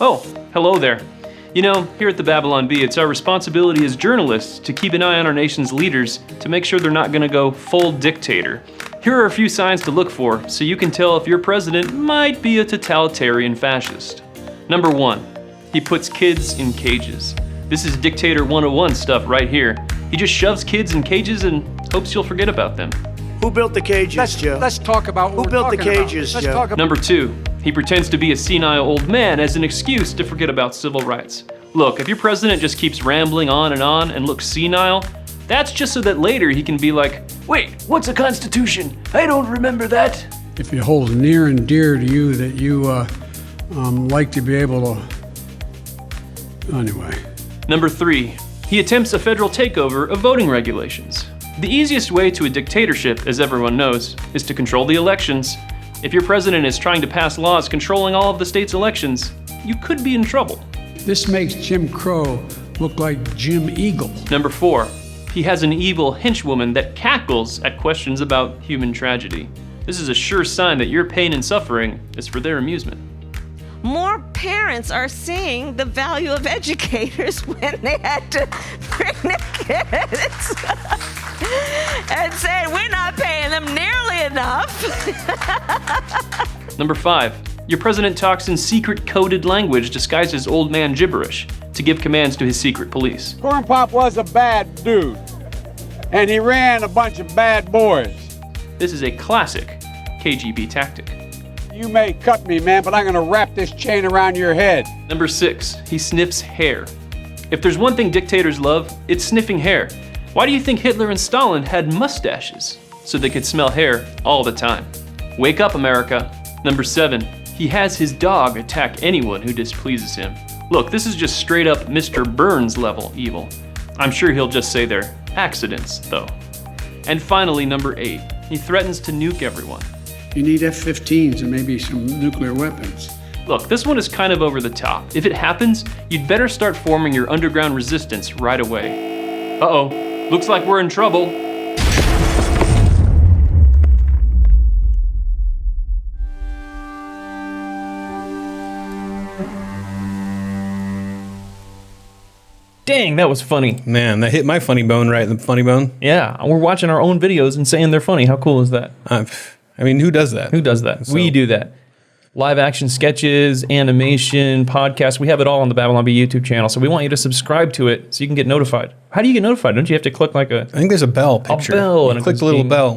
Oh, hello there. You know, here at the Babylon Bee, it's our responsibility as journalists to keep an eye on our nation's leaders to make sure they're not gonna go full dictator. Here are a few signs to look for so you can tell if your president might be a totalitarian fascist. Number 1, he puts kids in cages. This is Dictator 101 stuff right here. He just shoves kids in cages and hopes you'll forget about them. Who built the cages, Joe? Let's talk about Who built the cages, Joe? Number 2, he pretends to be a senile old man as an excuse to forget about civil rights. Look, if your president just keeps rambling on and looks senile, that's just so that later he can be like, wait, what's a constitution? I don't remember that. If it holds near and dear to you that you like to be able to, anyway. Number 3, he attempts a federal takeover of voting regulations. The easiest way to a dictatorship, as everyone knows, is to control the elections. If your president is trying to pass laws controlling all of the state's elections, you could be in trouble. This makes Jim Crow look like Jim Eagle. Number 4, he has an evil henchwoman that cackles at questions about human tragedy. This is a sure sign that your pain and suffering is for their amusement. More parents are seeing the value of educators when they had to bring their kids and saying, we're not paying them nearly enough. Number 5, your president talks in secret coded language disguised as old man gibberish to give commands to his secret police. Corn Pop was a bad dude, and he ran a bunch of bad boys. This is a classic KGB tactic. You may cut me, man, but I'm gonna wrap this chain around your head. Number 6, he sniffs hair. If there's one thing dictators love, it's sniffing hair. Why do you think Hitler and Stalin had mustaches? So they could smell hair all the time. Wake up, America. Number 7, he has his dog attack anyone who displeases him. Look, this is just straight up Mr. Burns level evil. I'm sure he'll just say they're accidents, though. And finally, number 8, he threatens to nuke everyone. You need F-15s and maybe some nuclear weapons. Look, this one is kind of over the top. If it happens, you'd better start forming your underground resistance right away. Uh-oh, looks like we're in trouble. Dang, that was funny. Man, that hit my funny bone right in the funny bone. Yeah, we're watching our own videos and saying they're funny. How cool is that? I mean, who does that? Who does that? So. We do that. Live action sketches, animation, podcasts, we have it all on the Babylon Bee YouTube channel, so we want you to subscribe to it so you can get notified. How do you get notified? Don't you have to click like a... I think there's a bell picture. A bell. And click the little bell.